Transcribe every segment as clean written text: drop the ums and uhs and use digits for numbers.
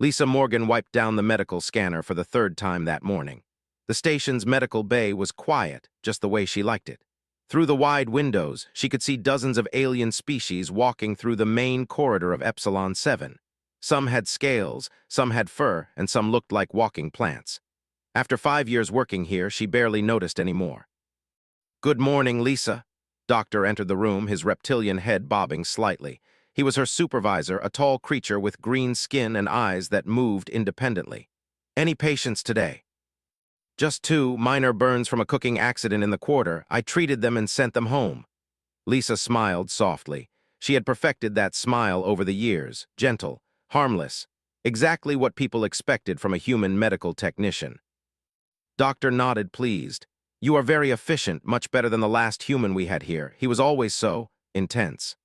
Lisa Morgan wiped down the medical scanner for the third time that morning. The station's medical bay was quiet, just the way she liked it. Through the wide windows, she could see dozens of alien species walking through the main corridor of Epsilon 7. Some had scales, some had fur, and some looked like walking plants. After 5 years working here, she barely noticed any more. "Good morning, Lisa." Doctor entered the room, his reptilian head bobbing slightly. He was her supervisor, a tall creature with green skin and eyes that moved independently. "Any patients today?" "Just 2 minor burns from a cooking accident in the quarter. I treated them and sent them home." Lisa smiled softly. She had perfected that smile over the years, gentle, harmless, exactly what people expected from a human medical technician. Doctor nodded, pleased. "You are very efficient, much better than the last human we had here. He was always so intense."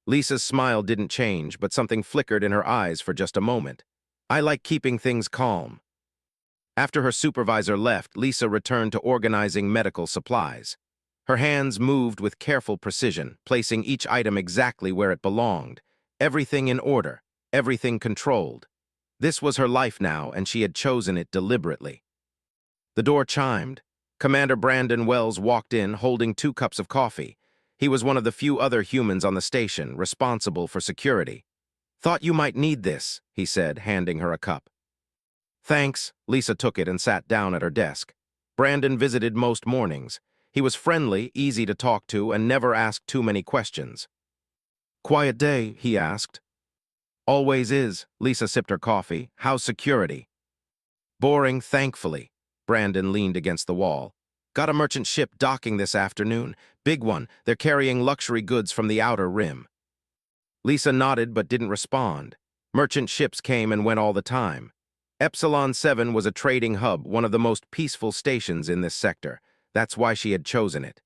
Lisa's smile didn't change, but something flickered in her eyes for just a moment. "I like keeping things calm." After her supervisor left, Lisa returned to organizing medical supplies. Her hands moved with careful precision, placing each item exactly where it belonged. Everything in order, everything controlled. This was her life now, and she had chosen it deliberately. The door chimed. Commander Brandon Wells walked in, holding 2 cups of coffee. He was one of the few other humans on the station, responsible for security. "Thought you might need this," he said, handing her a cup. "Thanks." Lisa took it and sat down at her desk. Brandon visited most mornings. He was friendly, easy to talk to, and never asked too many questions. "Quiet day?" he asked. "Always is." Lisa sipped her coffee. "How's security?" "Boring, thankfully." Brandon leaned against the wall. "Got a merchant ship docking this afternoon. Big one. They're carrying luxury goods from the outer rim." Lisa nodded but didn't respond. Merchant ships came and went all the time. Epsilon 7 was a trading hub, one of the most peaceful stations in this sector. That's why she had chosen it.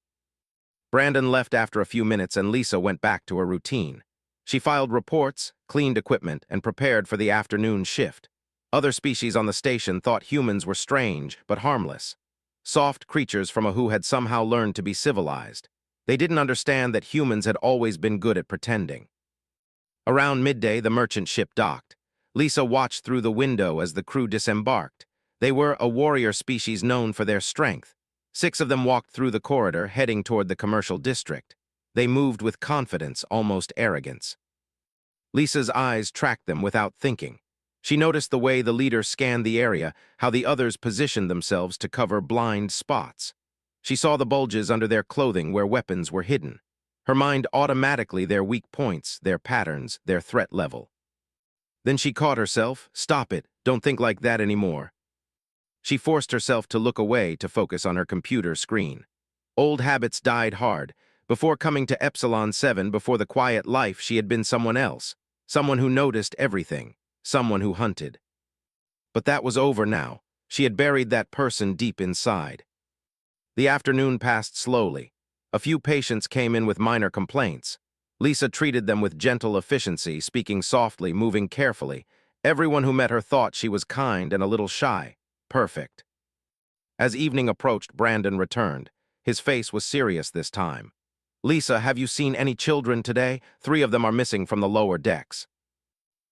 Brandon left after a few minutes and Lisa went back to her routine. She filed reports, cleaned equipment, and prepared for the afternoon shift. Other species on the station thought humans were strange but harmless. Soft creatures from a who had somehow learned to be civilized. They didn't understand that humans had always been good at pretending. Around midday, the merchant ship docked. Lisa watched through the window as the crew disembarked. They were a warrior species known for their strength. 6 of them walked through the corridor, heading toward the commercial district. They moved with confidence, almost arrogance. Lisa's eyes tracked them without thinking. She noticed the way the leader scanned the area, how the others positioned themselves to cover blind spots. She saw the bulges under their clothing where weapons were hidden. Her mind automatically their weak points, their patterns, their threat level. Then she caught herself. "Stop it. Don't think like that anymore." She forced herself to look away to focus on her computer screen. Old habits died hard. Before coming to Epsilon 7, before the quiet life, she had been someone else. Someone who noticed everything. Someone who hunted. But that was over now. She had buried that person deep inside. The afternoon passed slowly. A few patients came in with minor complaints. Lisa treated them with gentle efficiency, speaking softly, moving carefully. Everyone who met her thought she was kind and a little shy. Perfect. As evening approached, Brandon returned. His face was serious this time. "Lisa, have you seen any children today? 3 of them are missing from the lower decks."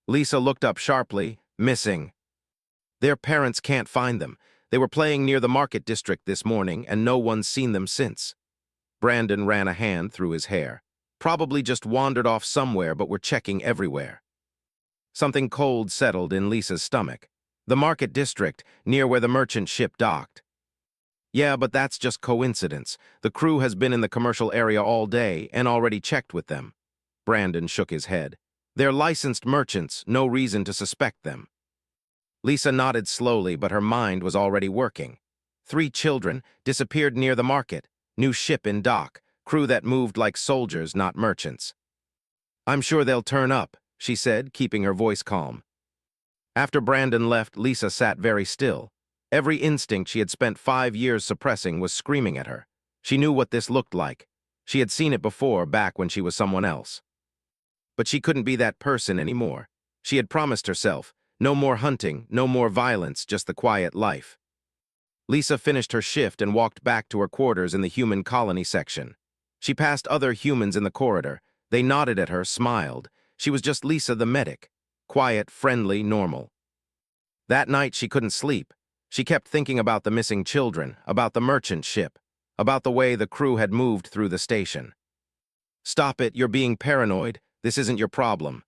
Lisa looked up sharply. "Missing?" "Their parents can't find them. They were playing near the market district this morning, and no one's seen them since." Brandon ran a hand through his hair. "Probably just wandered off somewhere, but we're checking everywhere." Something cold settled in Lisa's stomach. "The market district, near where the merchant ship docked." "Yeah, but that's just coincidence. The crew has been in the commercial area all day and already checked with them." Brandon shook his head. "They're licensed merchants, no reason to suspect them." Lisa nodded slowly, but her mind was already working. 3 children disappeared near the market. New ship in dock. Crew that moved like soldiers, not merchants. "I'm sure they'll turn up," she said, keeping her voice calm. After Brandon left, Lisa sat very still. Every instinct she had spent 5 years suppressing was screaming at her. She knew what this looked like. She had seen it before, back when she was someone else. But she couldn't be that person anymore. She had promised herself, no more hunting, no more violence, just the quiet life. Lisa finished her shift and walked back to her quarters in the human colony section. She passed other humans in the corridor. They nodded at her, smiled. She was just Lisa the medic. quiet, friendly, normal. That night she couldn't sleep. She kept thinking about the missing children, about the merchant ship, about the way the crew had moved through the station. "Stop it, you're being paranoid. This isn't your problem."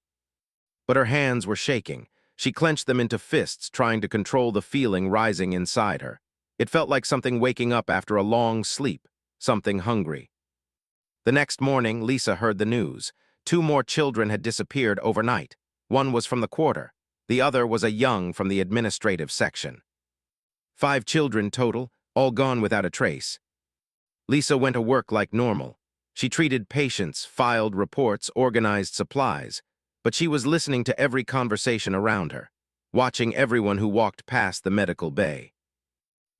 But her hands were shaking. She clenched them into fists, trying to control the feeling rising inside her. It felt like something waking up after a long sleep, something hungry. The next morning, Lisa heard the news. 2 more children had disappeared overnight. One was from the quarter. The other was a young from the administrative section. 5 children total, all gone without a trace. Lisa went to work like normal. She treated patients, filed reports, organized supplies, but she was listening to every conversation around her, watching everyone who walked past the medical bay.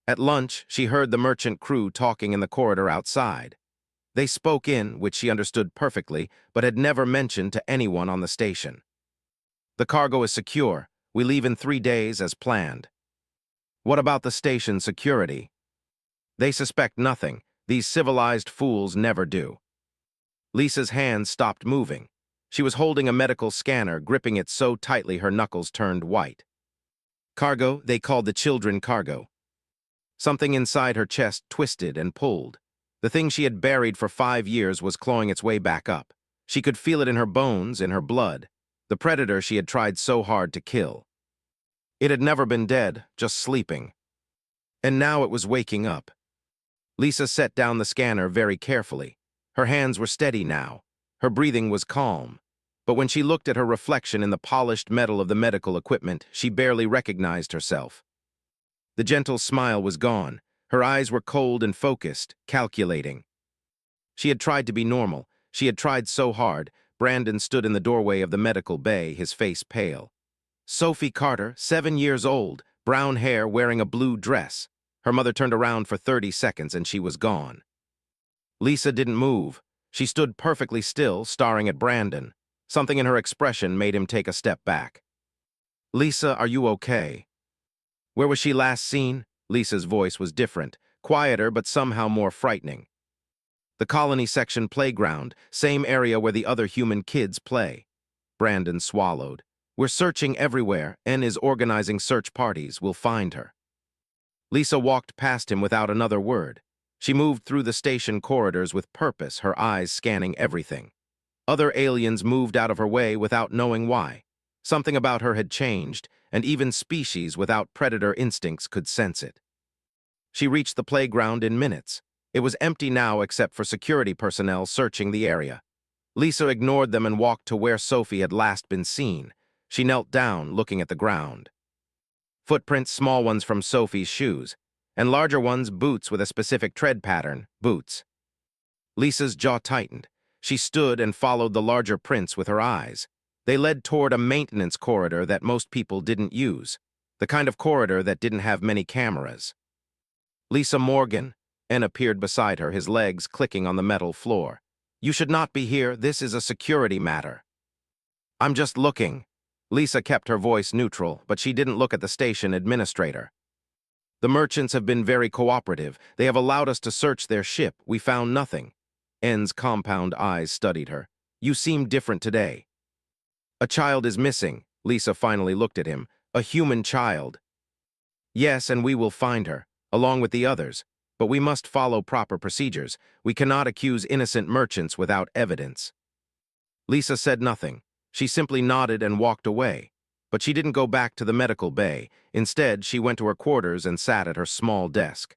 At lunch, she heard the merchant crew talking in the corridor outside. They spoke in, which she understood perfectly, but had never mentioned to anyone on the station. "The cargo is secure. We leave in 3 days as planned." "What about the station security?" "They suspect nothing. These civilized fools never do." Lisa's hands stopped moving. She was holding a medical scanner, gripping it so tightly her knuckles turned white. "Cargo, they called the children cargo." Something inside her chest twisted and pulled. The thing she had buried for 5 years was clawing its way back up. She could feel it in her bones, in her blood. The predator she had tried so hard to kill. It had never been dead, just sleeping. And now it was waking up. Lisa set down the scanner very carefully. Her hands were steady now. Her breathing was calm. But when she looked at her reflection in the polished metal of the medical equipment, she barely recognized herself. The gentle smile was gone. Her eyes were cold and focused, calculating. She had tried to be normal. She had tried so hard. Brandon stood in the doorway of the medical bay, his face pale. Sophie Carter, 7 years old, brown hair, wearing a blue dress. Her mother turned around for 30 seconds and she was gone. Lisa didn't move. She stood perfectly still, staring at Brandon. Something in her expression made him take a step back. "Lisa, are you okay?" "Where was she last seen?" Lisa's voice was different, quieter but somehow more frightening. "The colony section playground, same area where the other human kids play." Brandon swallowed. "We're searching everywhere. N is organizing search parties. We'll find her." Lisa walked past him without another word. She moved through the station corridors with purpose, her eyes scanning everything. Other aliens moved out of her way without knowing why. Something about her had changed, and even species without predator instincts could sense it. She reached the playground in minutes. It was empty now except for security personnel searching the area. Lisa ignored them and walked to where Sophie had last been seen. She knelt down, looking at the ground. Footprints, small ones from Sophie's shoes, and larger ones, boots with a specific tread pattern, boots. Lisa's jaw tightened. She stood and followed the larger prints with her eyes. They led toward a maintenance corridor that most people didn't use, the kind of corridor that didn't have many cameras. "Lisa Morgan," N appeared beside her, his legs clicking on the metal floor. "You should not be here. This is a security matter." "I'm just looking." Lisa kept her voice neutral, but she didn't look at the station administrator. "The merchants have been very cooperative. They have allowed us to search their ship. We found nothing." N's compound eyes studied her. "You seem different today." "A child is missing." Lisa finally looked at him. "A human child." "Yes, and we will find her, along with the others. But we must follow proper procedures. We cannot accuse innocent merchants without evidence." Lisa said nothing. She simply nodded and walked away. But she didn't go back to the medical bay. Instead, she went to her quarters and sat at her small desk.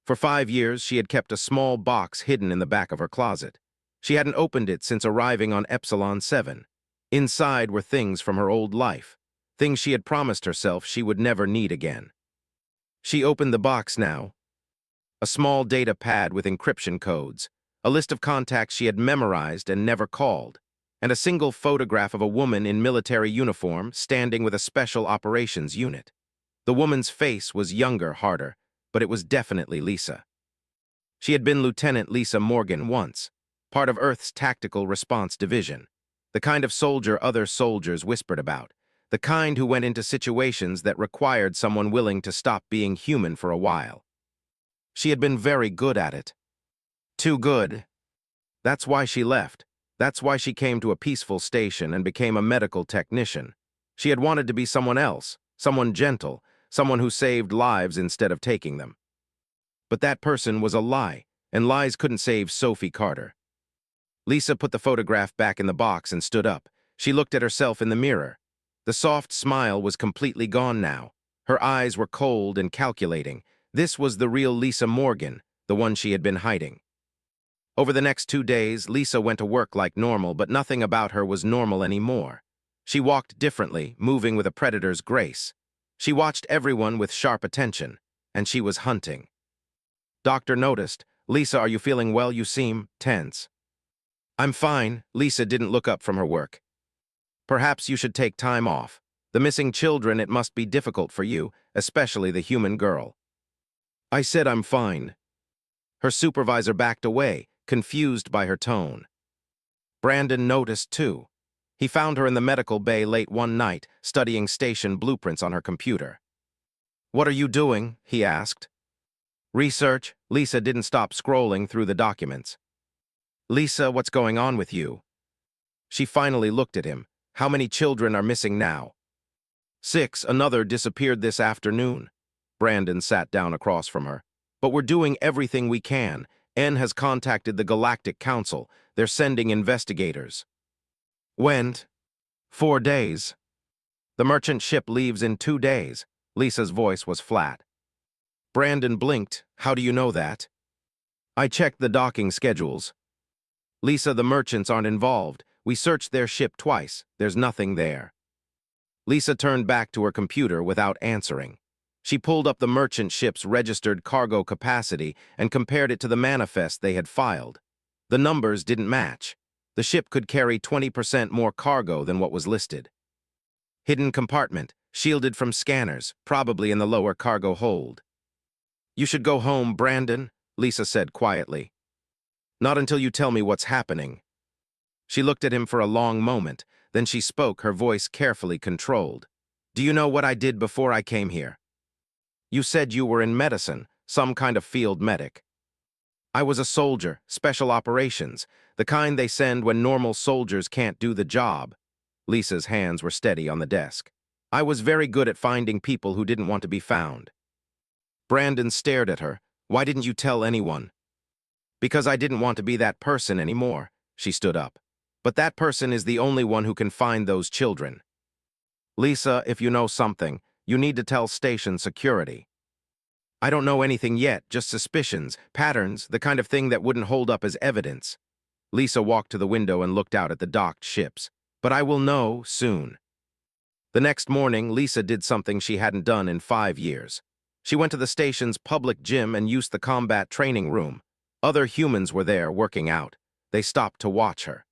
For 5 years, she had kept a small box hidden in the back of her closet. She hadn't opened it since arriving on Epsilon 7. Inside were things from her old life, things she had promised herself she would never need again. She opened the box now. A small data pad with encryption codes, a list of contacts she had memorized and never called, and a single photograph of a woman in military uniform standing with a special operations unit. The woman's face was younger, harder, but it was definitely Lisa. She had been Lieutenant Lisa Morgan once, part of Earth's Tactical Response Division, the kind of soldier other soldiers whispered about, the kind who went into situations that required someone willing to stop being human for a while. She had been very good at it. Too good. That's why she left. That's why she came to a peaceful station and became a medical technician. She had wanted to be someone else, someone gentle, someone who saved lives instead of taking them. But that person was a lie, and lies couldn't save Sophie Carter. Lisa put the photograph back in the box and stood up. She looked at herself in the mirror. The soft smile was completely gone now. Her eyes were cold and calculating. This was the real Lisa Morgan, the one she had been hiding. Over the next 2 days, Lisa went to work like normal, but nothing about her was normal anymore. She walked differently, moving with a predator's grace. She watched everyone with sharp attention, and she was hunting. Doctor noticed. "Lisa, are you feeling well? You seem tense." "I'm fine." Lisa didn't look up from her work. "Perhaps you should take time off. The missing children, it must be difficult for you, especially the human girl." "I said I'm fine." Her supervisor backed away, confused by her tone. Brandon noticed too. He found her in the medical bay late one night, studying station blueprints on her computer. "What are you doing?" he asked. "Research." Lisa didn't stop scrolling through the documents. "Lisa, what's going on with you?" She finally looked at him. "How many children are missing now?" 6. Another disappeared this afternoon. Brandon sat down across from her. "But we're doing everything we can. N has contacted the Galactic Council. They're sending investigators." "When?" 4 days. "The merchant ship leaves in 2 days." Lisa's voice was flat. Brandon blinked. "How do you know that?" "I checked the docking schedules." "Lisa, the merchants aren't involved. We searched their ship twice. There's nothing there." Lisa turned back to her computer without answering. She pulled up the merchant ship's registered cargo capacity and compared it to the manifest they had filed. The numbers didn't match. The ship could carry 20% more cargo than what was listed. "Hidden compartment, shielded from scanners, probably in the lower cargo hold." "You should go home, Brandon," Lisa said quietly. "Not until you tell me what's happening." She looked at him for a long moment, then she spoke, her voice carefully controlled. "Do you know what I did before I came here?" "You said you were in medicine, some kind of field medic." "I was a soldier, special operations, the kind they send when normal soldiers can't do the job." Lisa's hands were steady on the desk. "I was very good at finding people who didn't want to be found." Brandon stared at her. "Why didn't you tell anyone?" "Because I didn't want to be that person anymore." She stood up. "But that person is the only one who can find those children." "Lisa, if you know something, you need to tell station security." "I don't know anything yet, just suspicions, patterns, the kind of thing that wouldn't hold up as evidence." Lisa walked to the window and looked out at the docked ships. "But I will know soon." The next morning, Lisa did something she hadn't done in 5 years. She went to the station's public gym and used the combat training room. Other humans were there working out. They stopped to watch her.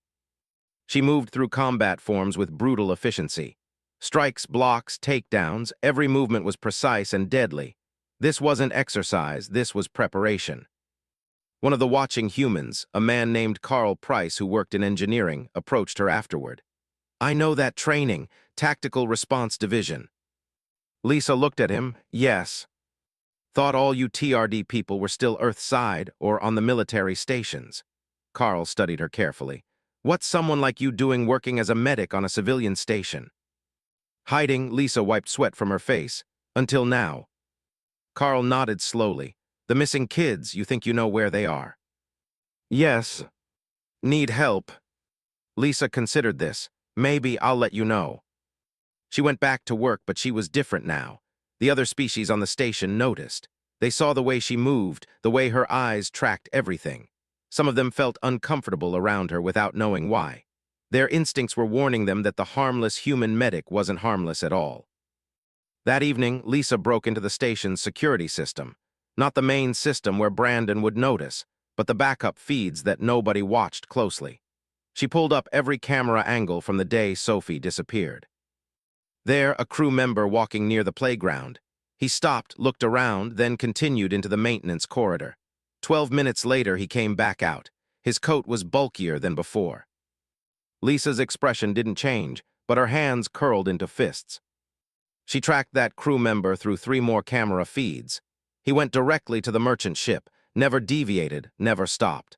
She moved through combat forms with brutal efficiency. Strikes, blocks, takedowns, every movement was precise and deadly. This wasn't exercise, this was preparation. One of the watching humans, a man named Carl Price who worked in engineering, approached her afterward. "I know that training, Tactical Response Division." Lisa looked at him. "Yes." "Thought all you TRD people were still Earthside or on the military stations." Carl studied her carefully. "What's someone like you doing working as a medic on a civilian station?" "Hiding." Lisa wiped sweat from her face. "Until now." Carl nodded slowly. "The missing kids, you think you know where they are?" "Yes." "Need help?" Lisa considered this. "Maybe I'll let you know." She went back to work, but she was different now. The other species on the station noticed. They saw the way she moved, the way her eyes tracked everything. Some of them felt uncomfortable around her without knowing why. Their instincts were warning them that the harmless human medic wasn't harmless at all. That evening, Lisa broke into the station's security system. Not the main system where Brandon would notice, but the backup feeds that nobody watched closely. She pulled up every camera angle from the day Sophie disappeared. There, a crew member walking near the playground. He stopped, looked around, then continued into the maintenance corridor. 12 minutes later, he came back out. His coat was bulkier than before. Lisa's expression didn't change, but her hands curled into fists. She tracked that crew member through 3 more camera feeds. He went directly to the merchant ship, never deviated, never stopped.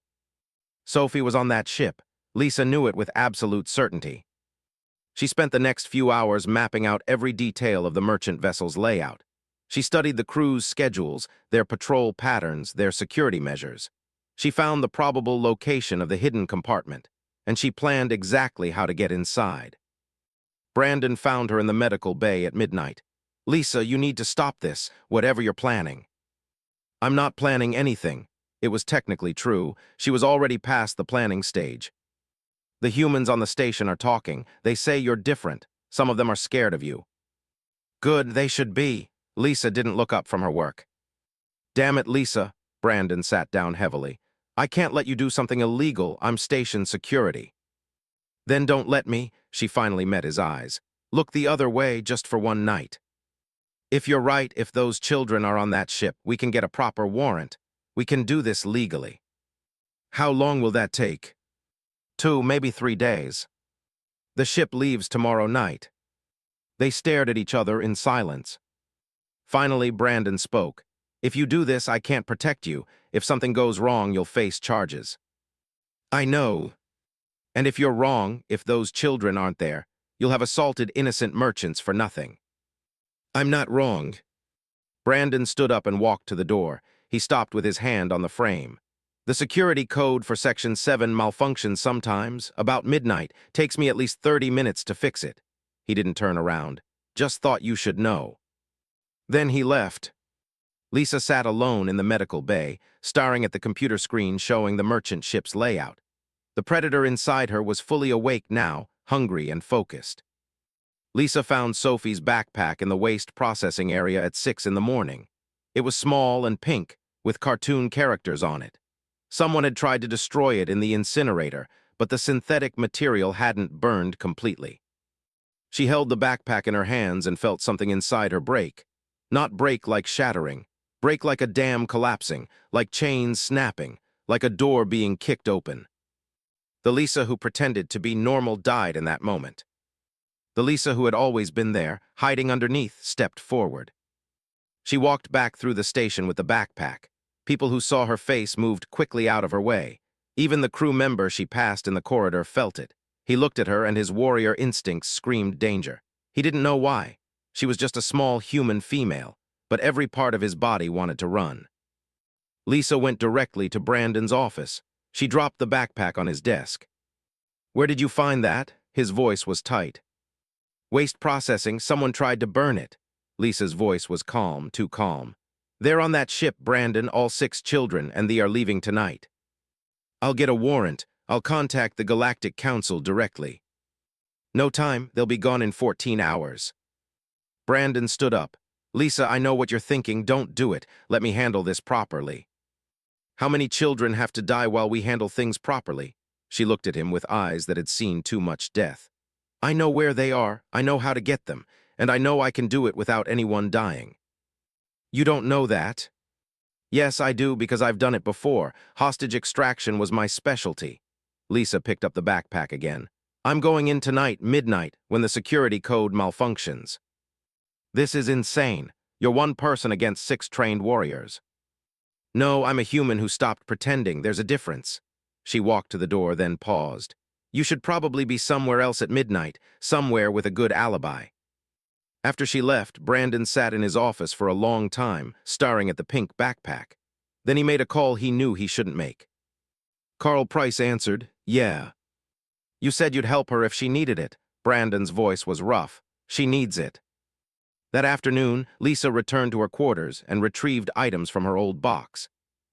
Sophie was on that ship. Lisa knew it with absolute certainty. She spent the next few hours mapping out every detail of the merchant vessel's layout. She studied the crew's schedules, their patrol patterns, their security measures. She found the probable location of the hidden compartment, and she planned exactly how to get inside. Brandon found her in the medical bay at midnight. "Lisa, you need to stop this, whatever you're planning." "I'm not planning anything." It was technically true. She was already past the planning stage. "The humans on the station are talking. They say you're different. Some of them are scared of you." "Good, they should be." Lisa didn't look up from her work. "Damn it, Lisa." Brandon sat down heavily. "I can't let you do something illegal. I'm station security." "Then don't let me." She finally met his eyes. "Look the other way just for one night. If you're right, if those children are on that ship, we can get a proper warrant. We can do this legally." "How long will that take?" 2, maybe 3 days. "The ship leaves tomorrow night." They stared at each other in silence. Finally, Brandon spoke. "If you do this, I can't protect you. If something goes wrong, you'll face charges." "I know. And if you're wrong, if those children aren't there, you'll have assaulted innocent merchants for nothing." "I'm not wrong." Brandon stood up and walked to the door. He stopped with his hand on the frame. "The security code for Section 7 malfunctions sometimes, about midnight. Takes me at least 30 minutes to fix it." He didn't turn around. "Just thought you should know." Then he left. Lisa sat alone in the medical bay, staring at the computer screen showing the merchant ship's layout. The predator inside her was fully awake now, hungry and focused. Lisa found Sophie's backpack in the waste processing area at 6 in the morning. It was small and pink, with cartoon characters on it. Someone had tried to destroy it in the incinerator, but the synthetic material hadn't burned completely. She held the backpack in her hands and felt something inside her break. Not break like shattering, break like a dam collapsing, like chains snapping, like a door being kicked open. The Lisa who pretended to be normal died in that moment. The Lisa who had always been there, hiding underneath, stepped forward. She walked back through the station with the backpack. People who saw her face moved quickly out of her way. Even the crew member she passed in the corridor felt it. He looked at her and his warrior instincts screamed danger. He didn't know why. She was just a small human female, but every part of his body wanted to run. Lisa went directly to Brandon's office. She dropped the backpack on his desk. "Where did you find that?" His voice was tight. "Waste processing, someone tried to burn it." Lisa's voice was calm, too calm. "They're on that ship, Brandon, all 6 children, and they are leaving tonight." "I'll get a warrant. I'll contact the Galactic Council directly." "No time, they'll be gone in 14 hours. Brandon stood up. "Lisa, I know what you're thinking. Don't do it. Let me handle this properly." "How many children have to die while we handle things properly?" She looked at him with eyes that had seen too much death. "I know where they are, I know how to get them, and I know I can do it without anyone dying." "You don't know that." "Yes, I do, because I've done it before. Hostage extraction was my specialty." Lisa picked up the backpack again. "I'm going in tonight, midnight, when the security code malfunctions." "This is insane. You're one person against 6 trained warriors." "No, I'm a human who stopped pretending. There's a difference." She walked to the door, then paused. "You should probably be somewhere else at midnight, somewhere with a good alibi." After she left, Brandon sat in his office for a long time, staring at the pink backpack. Then he made a call he knew he shouldn't make. Carl Price answered, "Yeah." "You said you'd help her if she needed it." Brandon's voice was rough. "She needs it." That afternoon, Lisa returned to her quarters and retrieved items from her old box.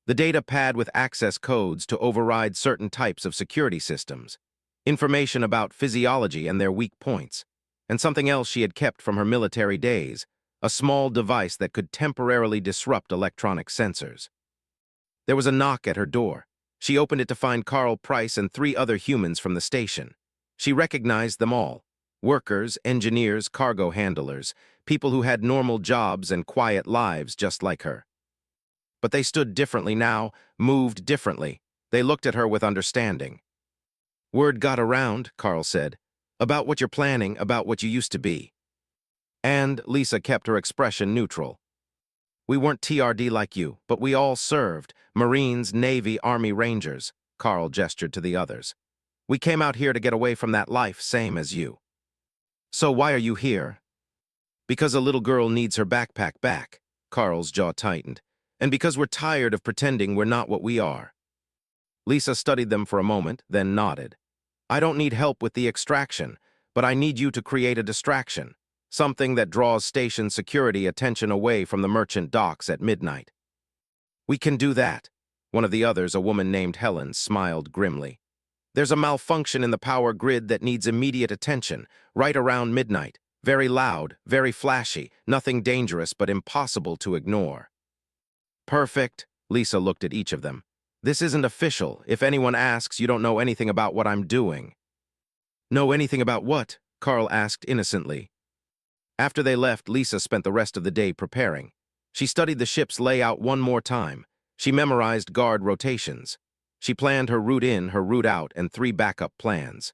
The data pad with access codes to override certain types of security systems, information about physiology and their weak points, and something else she had kept from her military days, a small device that could temporarily disrupt electronic sensors. There was a knock at her door. She opened it to find Carl Price and 3 other humans from the station. She recognized them all: workers, engineers, cargo handlers, people who had normal jobs and quiet lives just like her. But they stood differently now, moved differently. They looked at her with understanding. "Word got around," Carl said, "about what you're planning, about what you used to be." And Lisa kept her expression neutral. "We weren't TRD like you, but we all served. Marines, Navy, Army Rangers." Carl gestured to the others. "We came out here to get away from that life, same as you." So why are you here? Because a little girl needs her backpack back. Carl's jaw tightened. And because we're tired of pretending we're not what we are. Lisa studied them for a moment, then nodded. I don't need help with the extraction, but I need you to create a distraction. Something that draws station security attention away from the merchant docks at midnight. We can do that. One of the others, a woman named Helen, smiled grimly. There's a malfunction in the power grid that needs immediate attention, right around midnight. Very loud, very flashy, nothing dangerous but impossible to ignore. Perfect. Lisa looked at each of them. This isn't official. If anyone asks, you don't know anything about what I'm doing. Know anything about what? Carl asked innocently. After they left, Lisa spent the rest of the day preparing. She studied the ship's layout one more time. She memorized guard rotations. She planned her route in, her route out, and 3 backup plans.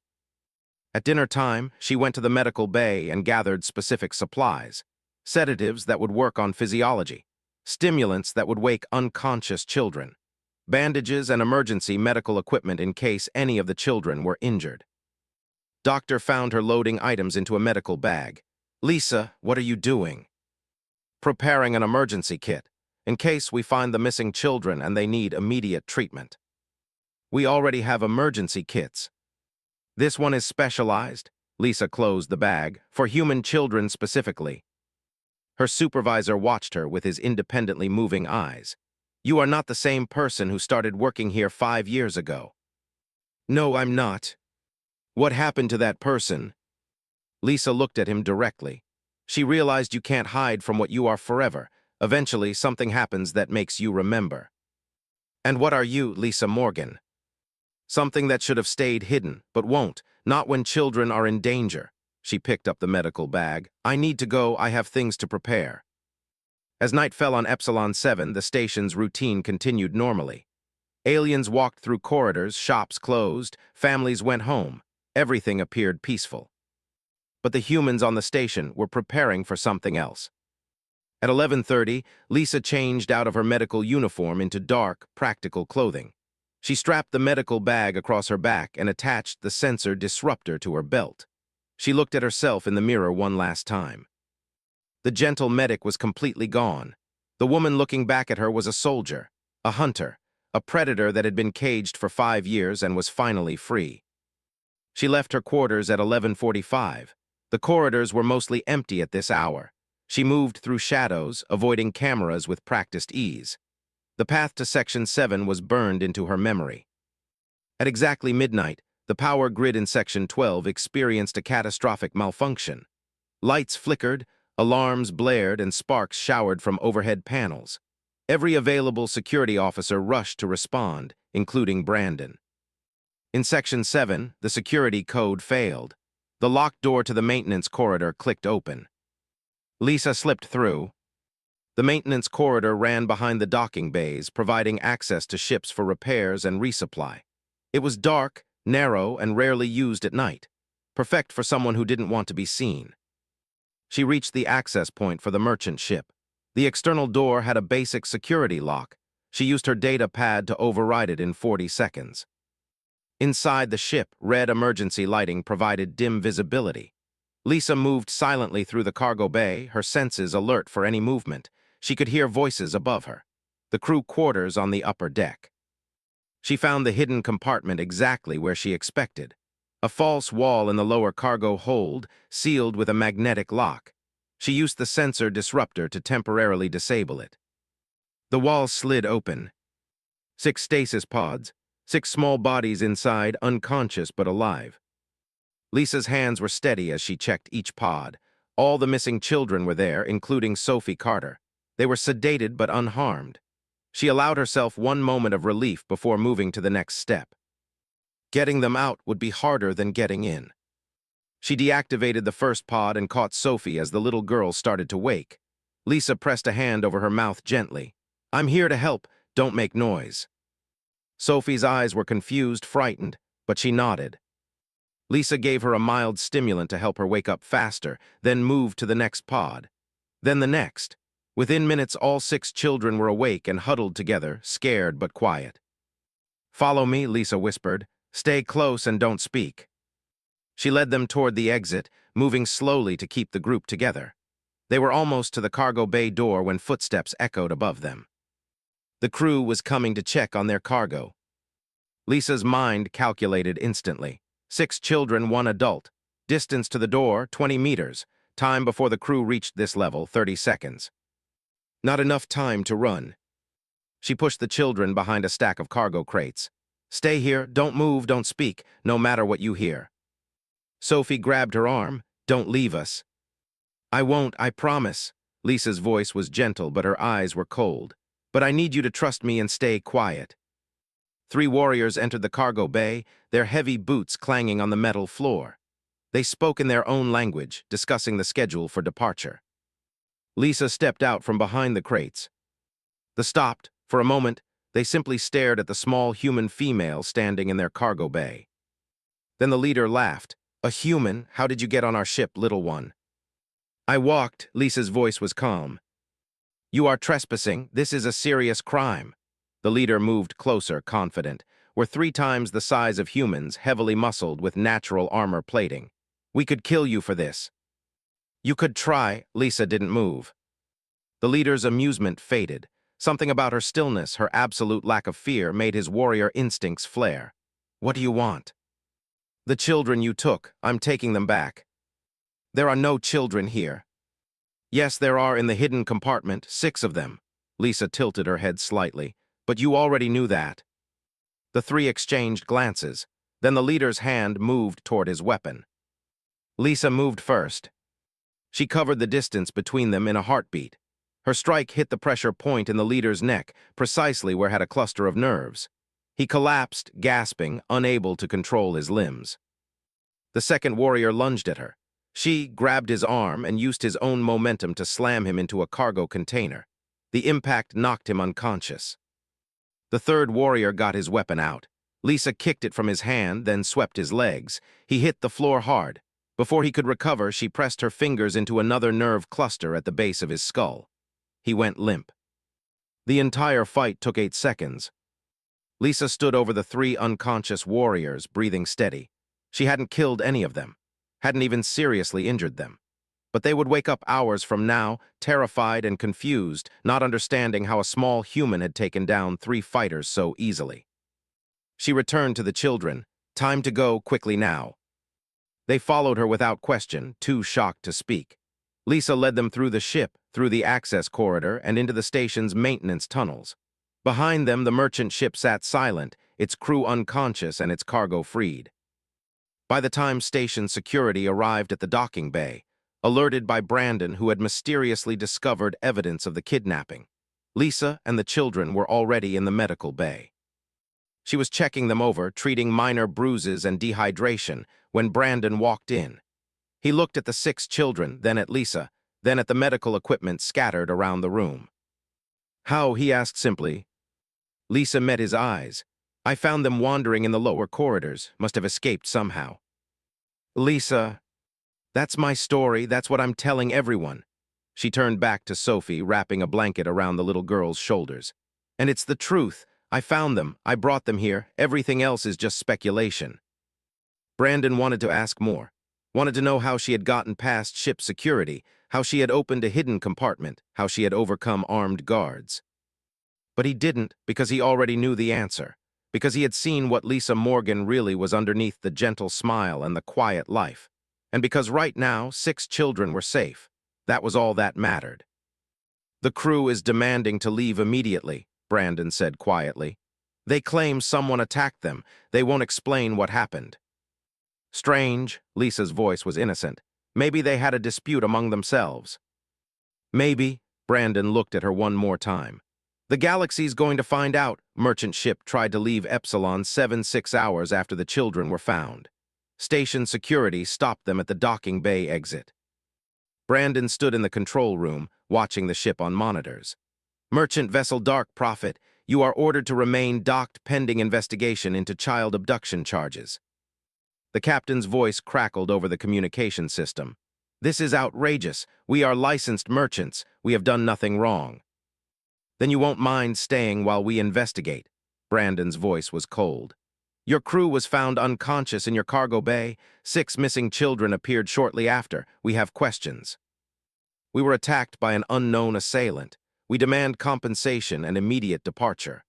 At dinner time, she went to the medical bay and gathered specific supplies. Sedatives that would work on physiology. Stimulants that would wake unconscious children. Bandages and emergency medical equipment in case any of the children were injured. Doctor found her loading items into a medical bag. Lisa, what are you doing? Preparing an emergency kit, in case we find the missing children and they need immediate treatment. We already have emergency kits. This one is specialized, Lisa closed the bag, for human children specifically. Her supervisor watched her with his independently moving eyes. You are not the same person who started working here 5 years ago. No, I'm not. What happened to that person? Lisa looked at him directly. She realized you can't hide from what you are forever. Eventually, something happens that makes you remember. And what are you, Lisa Morgan? Something that should have stayed hidden, but won't, not when children are in danger. She picked up the medical bag. I need to go, I have things to prepare. As night fell on Epsilon 7, the station's routine continued normally. Aliens walked through corridors, shops closed, families went home. Everything appeared peaceful. But the humans on the station were preparing for something else. At 11:30, Lisa changed out of her medical uniform into dark, practical clothing. She strapped the medical bag across her back and attached the sensor disruptor to her belt. She looked at herself in the mirror one last time. The gentle medic was completely gone. The woman looking back at her was a soldier, a hunter, a predator that had been caged for 5 years and was finally free. She left her quarters at 11:45. The corridors were mostly empty at this hour. She moved through shadows, avoiding cameras with practiced ease. The path to Section 7 was burned into her memory. At exactly midnight, the power grid in Section 12 experienced a catastrophic malfunction. Lights flickered, alarms blared, and sparks showered from overhead panels. Every available security officer rushed to respond, including Brandon. In Section 7, the security code failed. The locked door to the maintenance corridor clicked open. Lisa slipped through. The maintenance corridor ran behind the docking bays, providing access to ships for repairs and resupply. It was dark, narrow, and rarely used at night, perfect for someone who didn't want to be seen. She reached the access point for the merchant ship. The external door had a basic security lock. She used her data pad to override it in 40 seconds. Inside the ship, red emergency lighting provided dim visibility. Lisa moved silently through the cargo bay, her senses alert for any movement. She could hear voices above her. The crew quarters on the upper deck. She found the hidden compartment exactly where she expected. A false wall in the lower cargo hold, sealed with a magnetic lock. She used the sensor disruptor to temporarily disable it. The wall slid open. 6 stasis pods, 6 small bodies inside, unconscious but alive. Lisa's hands were steady as she checked each pod. All the missing children were there, including Sophie Carter. They were sedated but unharmed. She allowed herself one moment of relief before moving to the next step. Getting them out would be harder than getting in. She deactivated the first pod and caught Sophie as the little girl started to wake. Lisa pressed a hand over her mouth gently. I'm here to help, don't make noise. Sophie's eyes were confused, frightened, but she nodded. Lisa gave her a mild stimulant to help her wake up faster, then moved to the next pod. Then the next. Within minutes, all 6 children were awake and huddled together, scared but quiet. Follow me, Lisa whispered. Stay close and don't speak. She led them toward the exit, moving slowly to keep the group together. They were almost to the cargo bay door when footsteps echoed above them. The crew was coming to check on their cargo. Lisa's mind calculated instantly. 6 children, 1 adult. Distance to the door, 20 meters. Time before the crew reached this level, 30 seconds. Not enough time to run. She pushed the children behind a stack of cargo crates. Stay here, don't move, don't speak, no matter what you hear. Sophie grabbed her arm. Don't leave us. I won't, I promise. Lisa's voice was gentle, but her eyes were cold. But I need you to trust me and stay quiet. 3 warriors entered the cargo bay, their heavy boots clanging on the metal floor. They spoke in their own language, discussing the schedule for departure. Lisa stepped out from behind the crates. They stopped. For a moment, they simply stared at the small human female standing in their cargo bay. Then the leader laughed. A human? How did you get on our ship, little one? I walked. Lisa's voice was calm. You are trespassing. This is a serious crime. The leader moved closer, confident. We're 3 times the size of humans, heavily muscled with natural armor plating. We could kill you for this. You could try. Lisa didn't move. The leader's amusement faded. Something about her stillness, her absolute lack of fear, made his warrior instincts flare. What do you want? The children you took. I'm taking them back. There are no children here. Yes, there are in the hidden compartment, 6 of them. Lisa tilted her head slightly. But you already knew that. The 3 exchanged glances. Then the leader's hand moved toward his weapon. Lisa moved first. She covered the distance between them in a heartbeat. Her strike hit the pressure point in the leader's neck, precisely where had a cluster of nerves. He collapsed, gasping, unable to control his limbs. The second warrior lunged at her. She grabbed his arm and used his own momentum to slam him into a cargo container. The impact knocked him unconscious. The third warrior got his weapon out. Lisa kicked it from his hand, then swept his legs. He hit the floor hard. Before he could recover, she pressed her fingers into another nerve cluster at the base of his skull. He went limp. The entire fight took 8 seconds. Lisa stood over the 3 unconscious warriors, breathing steady. She hadn't killed any of them, hadn't even seriously injured them. But they would wake up hours from now, terrified and confused, not understanding how a small human had taken down 3 fighters so easily. She returned to the children. Time to go, quickly now. They followed her without question, too shocked to speak. Lisa led them through the ship, through the access corridor, and into the station's maintenance tunnels. Behind them, the merchant ship sat silent, its crew unconscious and its cargo freed. By the time station security arrived at the docking bay, alerted by Brandon, who had mysteriously discovered evidence of the kidnapping, Lisa and the children were already in the medical bay. She was checking them over, treating minor bruises and dehydration, when Brandon walked in. He looked at the 6 children, then at Lisa, then at the medical equipment scattered around the room. How? He asked simply. Lisa met his eyes. I found them wandering in the lower corridors, must have escaped somehow. Lisa, that's my story, that's what I'm telling everyone. She turned back to Sophie, wrapping a blanket around the little girl's shoulders. And it's the truth. I found them, I brought them here, everything else is just speculation. Brandon wanted to ask more. Wanted to know how she had gotten past ship security, how she had opened a hidden compartment, how she had overcome armed guards. But he didn't, because he already knew the answer, because he had seen what Lisa Morgan really was underneath the gentle smile and the quiet life, and because right now 6 children were safe. That was all that mattered. The crew is demanding to leave immediately, Brandon said quietly. They claim someone attacked them. They won't explain what happened. Strange, Lisa's voice was innocent. Maybe they had a dispute among themselves. Maybe, Brandon looked at her one more time. The galaxy's going to find out. Merchant ship tried to leave Epsilon 6 hours after the children were found. Station security stopped them at the docking bay exit. Brandon stood in the control room, watching the ship on monitors. Merchant vessel Dark Prophet, you are ordered to remain docked pending investigation into child abduction charges. The captain's voice crackled over the communication system. This is outrageous. We are licensed merchants. We have done nothing wrong. Then you won't mind staying while we investigate. Brandon's voice was cold. Your crew was found unconscious in your cargo bay. 6 missing children appeared shortly after. We have questions. We were attacked by an unknown assailant. We demand compensation and immediate departure.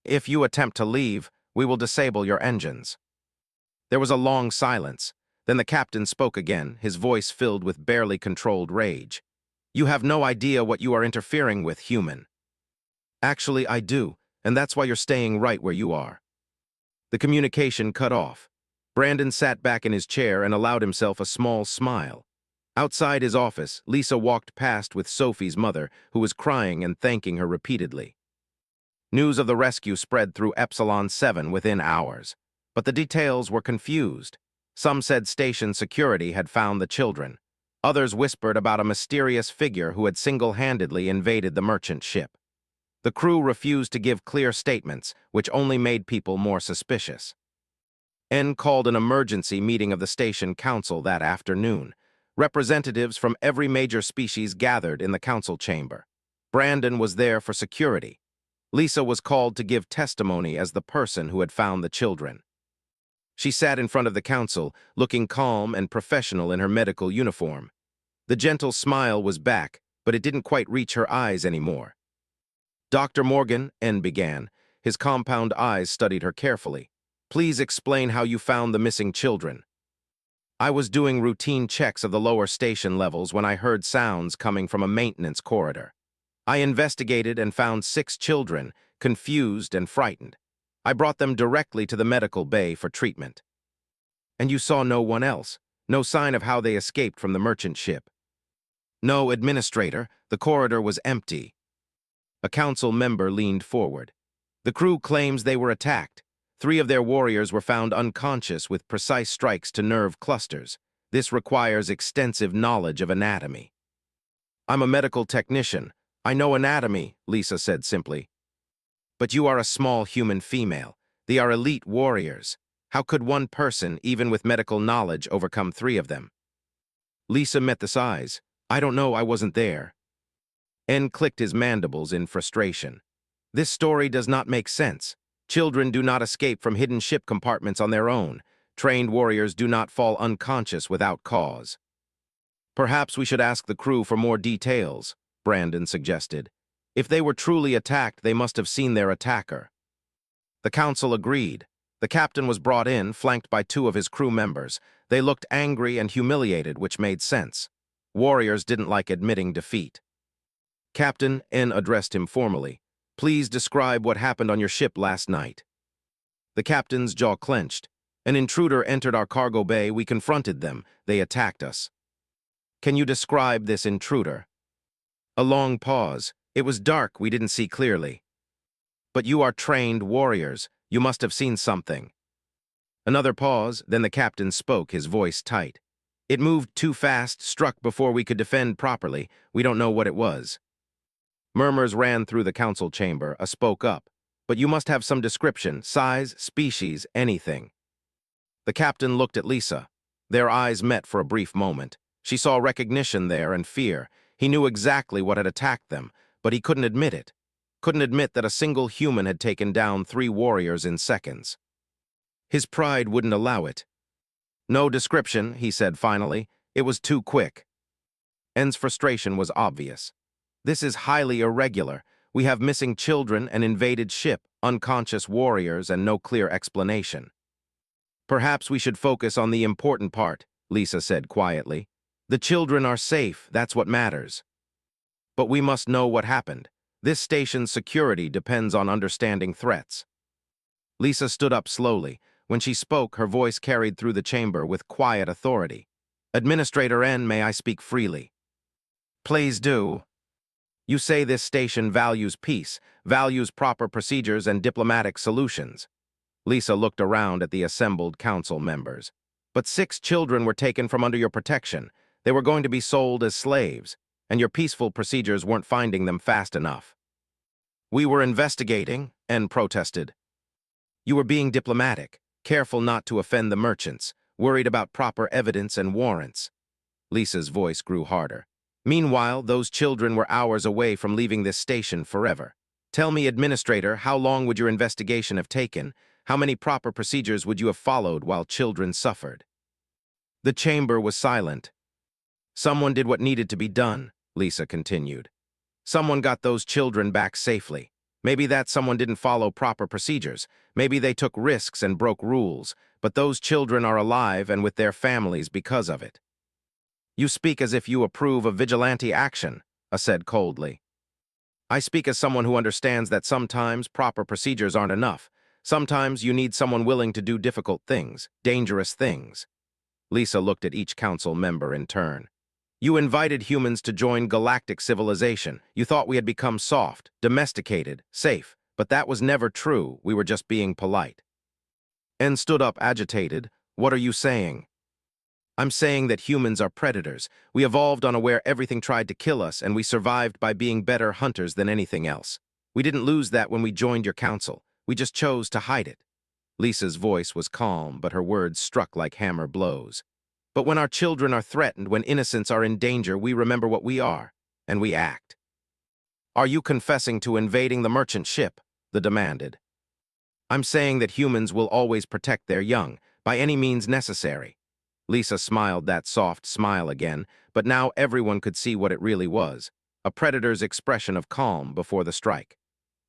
If you attempt to leave, we will disable your engines. There was a long silence. Then the captain spoke again, his voice filled with barely controlled rage. You have no idea what you are interfering with, human. Actually, I do, and that's why you're staying right where you are. The communication cut off. Brandon sat back in his chair and allowed himself a small smile. Outside his office, Lisa walked past with Sophie's mother, who was crying and thanking her repeatedly. News of the rescue spread through Epsilon 7 within hours, but the details were confused. Some said station security had found the children. Others whispered about a mysterious figure who had single-handedly invaded the merchant ship. The crew refused to give clear statements, which only made people more suspicious. N called an emergency meeting of the station council that afternoon. Representatives from every major species gathered in the council chamber. Brandon was there for security. Lisa was called to give testimony as the person who had found the children. She sat in front of the council, looking calm and professional in her medical uniform. The gentle smile was back, but it didn't quite reach her eyes anymore. Dr. Morgan, N began. His compound eyes studied her carefully. Please explain how you found the missing children. I was doing routine checks of the lower station levels when I heard sounds coming from a maintenance corridor. I investigated and found 6 children, confused and frightened. I brought them directly to the medical bay for treatment. And you saw no one else? No sign of how they escaped from the merchant ship? No, Administrator. The corridor was empty. A council member leaned forward. The crew claims they were attacked. 3 of their warriors were found unconscious with precise strikes to nerve clusters. This requires extensive knowledge of anatomy. I'm a medical technician. I know anatomy, Lisa said simply. But you are a small human female. They are elite warriors. How could one person, even with medical knowledge, overcome 3 of them? Lisa met the eyes. I don't know, I wasn't there. N clicked his mandibles in frustration. This story does not make sense. Children do not escape from hidden ship compartments on their own. Trained warriors do not fall unconscious without cause. Perhaps we should ask the crew for more details, Brandon suggested. If they were truly attacked, they must have seen their attacker. The council agreed. The captain was brought in, flanked by 2 of his crew members. They looked angry and humiliated, which made sense. Warriors didn't like admitting defeat. Captain, N addressed him formally. Please describe what happened on your ship last night. The captain's jaw clenched. An intruder entered our cargo bay. We confronted them. They attacked us. Can you describe this intruder? A long pause. It was dark. We didn't see clearly. But you are trained warriors. You must have seen something. Another pause. Then the captain spoke, his voice tight. It moved too fast, struck before we could defend properly. We don't know what it was. Murmurs ran through the council chamber. A spoke up. But you must have some description, size, species, anything. The captain looked at Lisa. Their eyes met for a brief moment. She saw recognition there and fear. He knew exactly what had attacked them, but he couldn't admit it. Couldn't admit that a single human had taken down 3 warriors in seconds. His pride wouldn't allow it. No description, he said finally. It was too quick. N's frustration was obvious. This is highly irregular. We have missing children, an invaded ship, unconscious warriors, and no clear explanation. Perhaps we should focus on the important part, Lisa said quietly. The children are safe, that's what matters. But we must know what happened. This station's security depends on understanding threats. Lisa stood up slowly. When she spoke, her voice carried through the chamber with quiet authority. Administrator N, may I speak freely? Please do. You say this station values peace, values proper procedures and diplomatic solutions. Lisa looked around at the assembled council members. But 6 children were taken from under your protection. They were going to be sold as slaves, and your peaceful procedures weren't finding them fast enough. We were investigating, N protested. You were being diplomatic, careful not to offend the merchants, worried about proper evidence and warrants. Lisa's voice grew harder. Meanwhile, those children were hours away from leaving this station forever. Tell me, Administrator, how long would your investigation have taken? How many proper procedures would you have followed while children suffered? The chamber was silent. Someone did what needed to be done, Lisa continued. Someone got those children back safely. Maybe that someone didn't follow proper procedures. Maybe they took risks and broke rules, but those children are alive and with their families because of it. You speak as if you approve of vigilante action, I said coldly. I speak as someone who understands that sometimes proper procedures aren't enough. Sometimes you need someone willing to do difficult things, dangerous things. Lisa looked at each council member in turn. You invited humans to join galactic civilization. You thought we had become soft, domesticated, safe, but that was never true. We were just being polite. En stood up agitated. What are you saying? I'm saying that humans are predators. We evolved unaware everything tried to kill us, and we survived by being better hunters than anything else. We didn't lose that when we joined your council. We just chose to hide it. Lisa's voice was calm, but her words struck like hammer blows. But when our children are threatened, when innocents are in danger, we remember what we are, and we act. Are you confessing to invading the merchant ship? They demanded. I'm saying that humans will always protect their young, by any means necessary. Lisa smiled that soft smile again, but now everyone could see what it really was, a predator's expression of calm before the strike.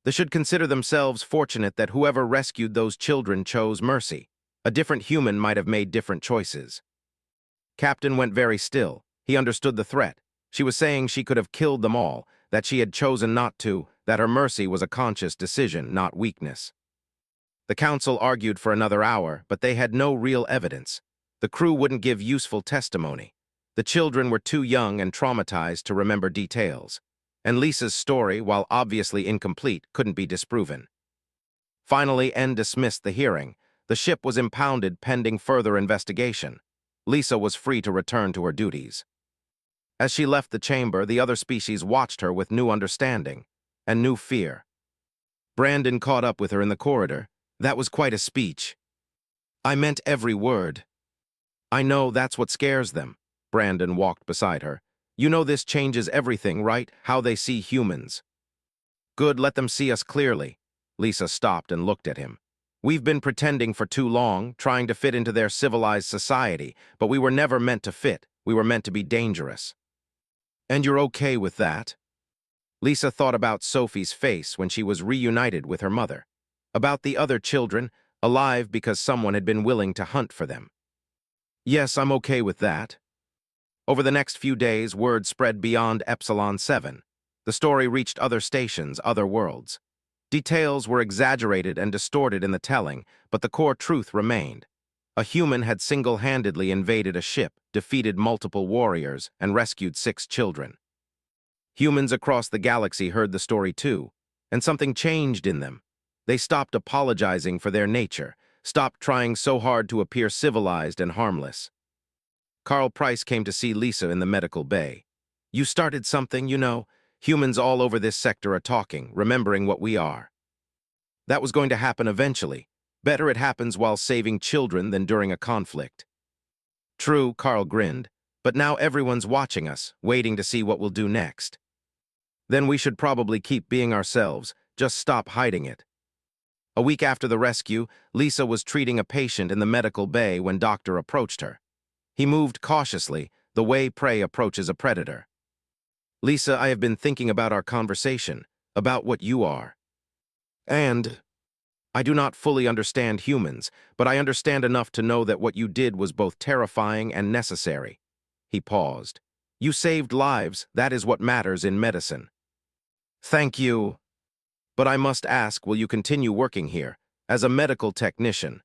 They should consider themselves fortunate that whoever rescued those children chose mercy. A different human might have made different choices. Captain went very still. He understood the threat. She was saying she could have killed them all, that she had chosen not to, that her mercy was a conscious decision, not weakness. The council argued for another hour, but they had no real evidence. The crew wouldn't give useful testimony. The children were too young and traumatized to remember details. And Lisa's story, while obviously incomplete, couldn't be disproven. Finally, En dismissed the hearing. The ship was impounded pending further investigation. Lisa was free to return to her duties. As she left the chamber, the other species watched her with new understanding and new fear. Brandon caught up with her in the corridor. That was quite a speech. I meant every word. I know that's what scares them. Brandon walked beside her. You know this changes everything, right? How they see humans. Good, let them see us clearly. Lisa stopped and looked at him. We've been pretending for too long, trying to fit into their civilized society, but we were never meant to fit. We were meant to be dangerous. And you're okay with that? Lisa thought about Sophie's face when she was reunited with her mother. About the other children, alive because someone had been willing to hunt for them. Yes, I'm okay with that. Over the next few days, word spread beyond Epsilon 7. The story reached other stations, other worlds. Details were exaggerated and distorted in the telling, but the core truth remained. A human had single-handedly invaded a ship, defeated multiple warriors, and rescued 6 children. Humans across the galaxy heard the story too, and something changed in them. They stopped apologizing for their nature, stopped trying so hard to appear civilized and harmless. Carl Price came to see Lisa in the medical bay. You started something, you know. Humans all over this sector are talking, remembering what we are. That was going to happen eventually. Better it happens while saving children than during a conflict. True, Carl grinned, but now everyone's watching us, waiting to see what we'll do next. Then we should probably keep being ourselves, just stop hiding it. A week after the rescue, Lisa was treating a patient in the medical bay when Doctor approached her. He moved cautiously, the way prey approaches a predator. Lisa, I have been thinking about our conversation, about what you are. And I do not fully understand humans, but I understand enough to know that what you did was both terrifying and necessary. He paused. You saved lives, that is what matters in medicine. Thank you. But I must ask, will you continue working here, as a medical technician?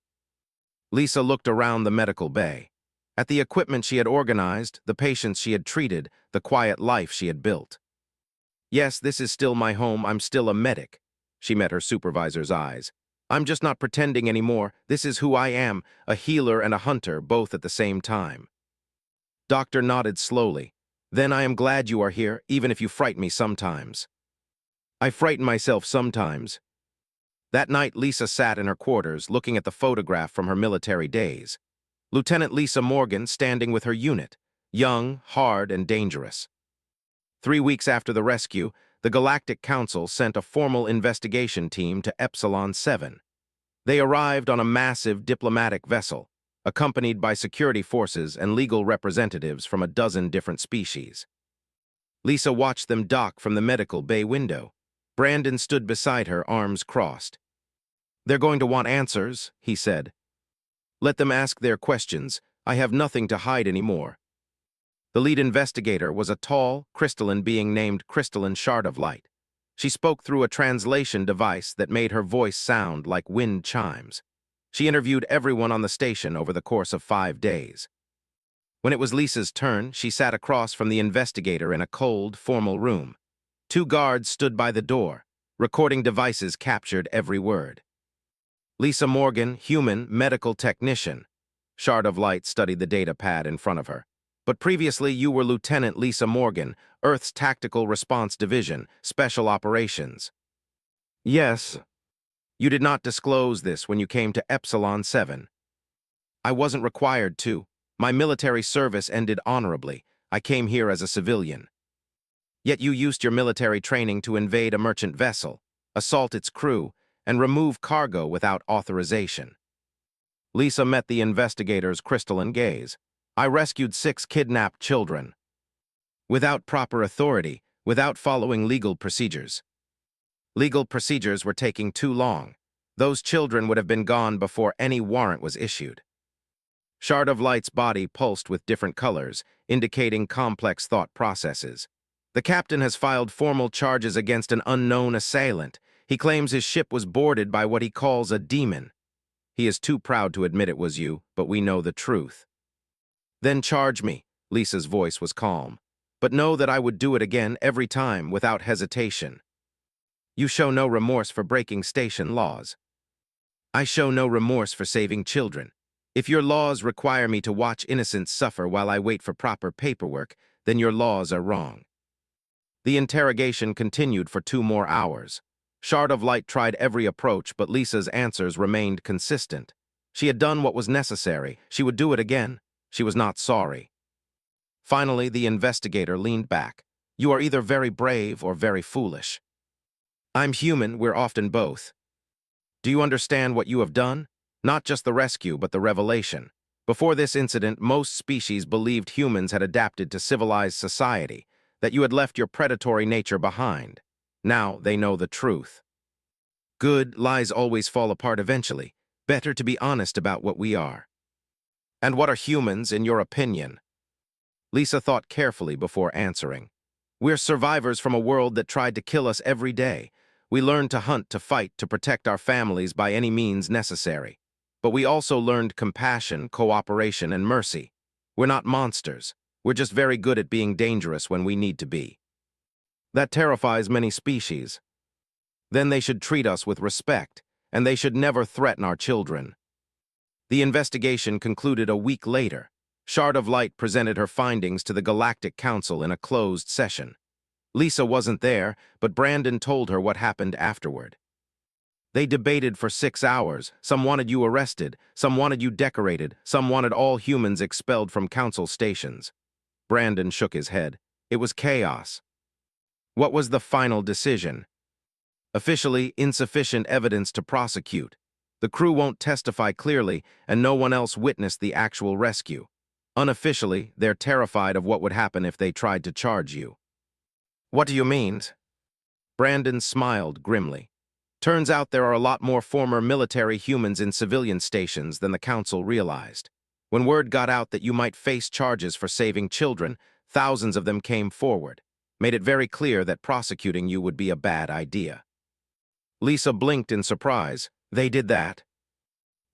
Lisa looked around the medical bay. At the equipment she had organized, the patients she had treated, the quiet life she had built. Yes, this is still my home, I'm still a medic. She met her supervisor's eyes. I'm just not pretending anymore, this is who I am, a healer and a hunter, both at the same time. Doctor nodded slowly. Then I am glad you are here, even if you frighten me sometimes. I frighten myself sometimes. That night, Lisa sat in her quarters, looking at the photograph from her military days. Lieutenant Lisa Morgan standing with her unit, young, hard, and dangerous. 3 weeks after the rescue, the Galactic Council sent a formal investigation team to Epsilon 7. They arrived on a massive diplomatic vessel, accompanied by security forces and legal representatives from a dozen different species. Lisa watched them dock from the medical bay window. Brandon stood beside her, arms crossed. "They're going to want answers," he said. "Let them ask their questions. I have nothing to hide anymore." The lead investigator was a tall, crystalline being named Crystalline Shard of Light. She spoke through a translation device that made her voice sound like wind chimes. She interviewed everyone on the station over the course of 5 days. When it was Lisa's turn, she sat across from the investigator in a cold, formal room. 2 guards stood by the door. Recording devices captured every word. Lisa Morgan, human, medical technician. Shard of Light studied the data pad in front of her. "But previously you were Lieutenant Lisa Morgan, Earth's Tactical Response Division, Special Operations." "Yes." "You did not disclose this when you came to Epsilon 7. "I wasn't required to. My military service ended honorably. I came here as a civilian." "Yet you used your military training to invade a merchant vessel, assault its crew, and remove cargo without authorization." Lisa met the investigator's crystalline gaze. "I rescued 6 kidnapped children. Without proper authority, without following legal procedures. Legal procedures were taking too long. Those children would have been gone before any warrant was issued." Shard of Light's body pulsed with different colors, indicating complex thought processes. "The captain has filed formal charges against an unknown assailant. He claims his ship was boarded by what he calls a demon. He is too proud to admit it was you, but we know the truth." "Then charge me," Lisa's voice was calm. "But know that I would do it again every time, without hesitation." "You show no remorse for breaking station laws." "I show no remorse for saving children. If your laws require me to watch innocents suffer while I wait for proper paperwork, then your laws are wrong." The interrogation continued for 2 more hours. Shard of Light tried every approach, but Lisa's answers remained consistent. She had done what was necessary. She would do it again. She was not sorry. Finally, the investigator leaned back. "You are either very brave or very foolish." "I'm human, we're often both." "Do you understand what you have done? Not just the rescue, but the revelation. Before this incident, most species believed humans had adapted to civilized society, that you had left your predatory nature behind. Now they know the truth. Good lies always fall apart eventually. Better to be honest about what we are." "And what are humans, in your opinion?" Lisa thought carefully before answering. "We're survivors from a world that tried to kill us every day. We learned to hunt, to fight, to protect our families by any means necessary. But we also learned compassion, cooperation, and mercy. We're not monsters. We're just very good at being dangerous when we need to be. That terrifies many species. Then they should treat us with respect, and they should never threaten our children." The investigation concluded a week later. Shard of Light presented her findings to the Galactic Council in a closed session. Lisa wasn't there, but Brandon told her what happened afterward. "They debated for 6 hours. Some wanted you arrested, some wanted you decorated, some wanted all humans expelled from council stations." Brandon shook his head. "It was chaos." "What was the final decision?" "Officially, insufficient evidence to prosecute. The crew won't testify clearly, and no one else witnessed the actual rescue. Unofficially, they're terrified of what would happen if they tried to charge you." "What do you mean?" Brandon smiled grimly. "Turns out there are a lot more former military humans in civilian stations than the council realized. When word got out that you might face charges for saving children, thousands of them came forward. Made it very clear that prosecuting you would be a bad idea." Lisa blinked in surprise. "They did that?"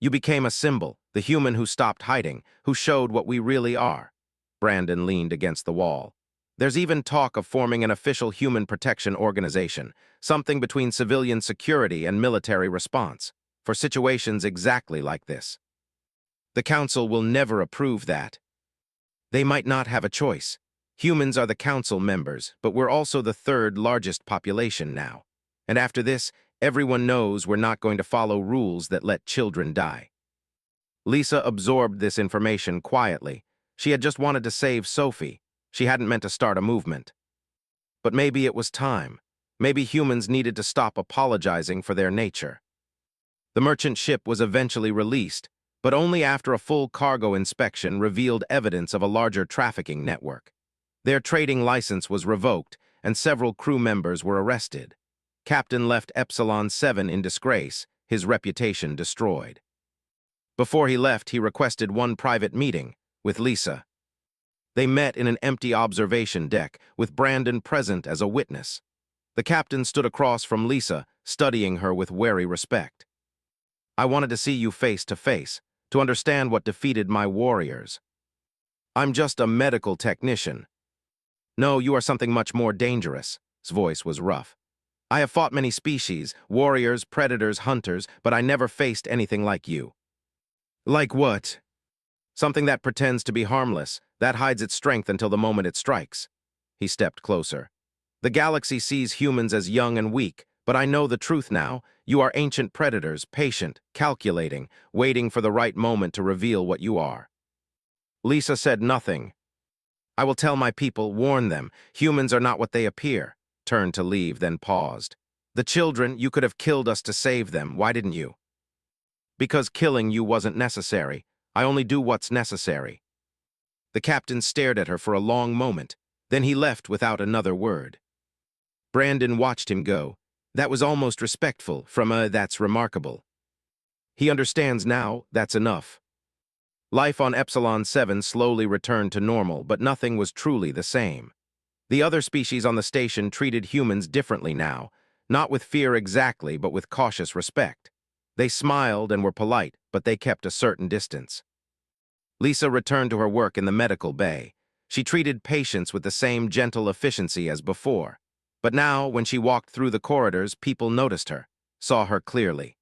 "You became a symbol, the human who stopped hiding, who showed what we really are." Brandon leaned against the wall. "There's even talk of forming an official human protection organization, something between civilian security and military response, for situations exactly like this. The council will never approve that. They might not have a choice. Humans are the council members, but we're also the 3rd largest population now. And after this, everyone knows we're not going to follow rules that let children die." Lisa absorbed this information quietly. She had just wanted to save Sophie. She hadn't meant to start a movement. But maybe it was time. Maybe humans needed to stop apologizing for their nature. The merchant ship was eventually released, but only after a full cargo inspection revealed evidence of a larger trafficking network. Their trading license was revoked, and several crew members were arrested. Captain left Epsilon 7 in disgrace, his reputation destroyed. Before he left, he requested one private meeting with Lisa. They met in an empty observation deck, with Brandon present as a witness. The captain stood across from Lisa, studying her with wary respect. "I wanted to see you face to face, to understand what defeated my warriors. I'm just a medical technician." "No, you are something much more dangerous." His voice was rough. "I have fought many species, warriors, predators, hunters, but I never faced anything like you." "Like what?" "Something that pretends to be harmless, that hides its strength until the moment it strikes." He stepped closer. "The galaxy sees humans as young and weak, but I know the truth now. You are ancient predators, patient, calculating, waiting for the right moment to reveal what you are." Lisa said nothing. "I will tell my people, warn them. Humans are not what they appear." Turned to leave, then paused. "The children, you could have killed us to save them. Why didn't you?" "Because killing you wasn't necessary. I only do what's necessary." The captain stared at her for a long moment. Then he left without another word. Brandon watched him go. That was almost respectful, from a "that's remarkable." He understands now, that's enough. Life on Epsilon 7 slowly returned to normal, but nothing was truly the same. The other species on the station treated humans differently now, not with fear exactly, but with cautious respect. They smiled and were polite, but they kept a certain distance. Lisa returned to her work in the medical bay. She treated patients with the same gentle efficiency as before. But now, when she walked through the corridors, people noticed her, saw her clearly.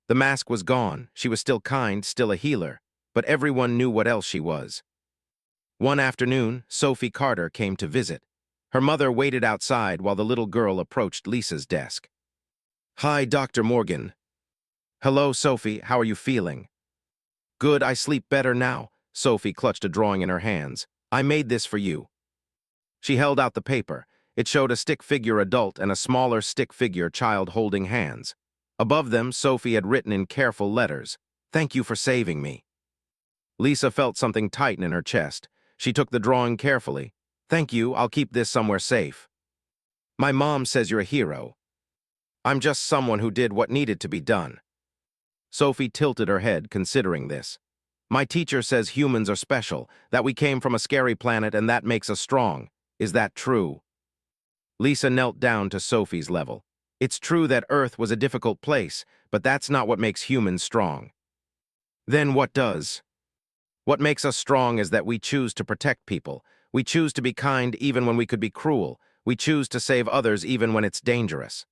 The mask was gone. She was still kind, still a healer, but everyone knew what else she was. One afternoon, Sophie Carter came to visit. Her mother waited outside while the little girl approached Lisa's desk. "Hi, Dr. Morgan." "Hello, Sophie. How are you feeling?" "Good, I sleep better now." Sophie clutched a drawing in her hands. "I made this for you." She held out the paper. It showed a stick figure adult and a smaller stick figure child holding hands. Above them, Sophie had written in careful letters, "Thank you for saving me." Lisa felt something tighten in her chest. She took the drawing carefully. "Thank you, I'll keep this somewhere safe." "My mom says you're a hero." "I'm just someone who did what needed to be done." Sophie tilted her head, considering this. "My teacher says humans are special, that we came from a scary planet and that makes us strong. Is that true?" Lisa knelt down to Sophie's level. "It's true that Earth was a difficult place, but that's not what makes humans strong." "Then what does?" "What makes us strong is that we choose to protect people. We choose to be kind even when we could be cruel. We choose to save others even when it's dangerous."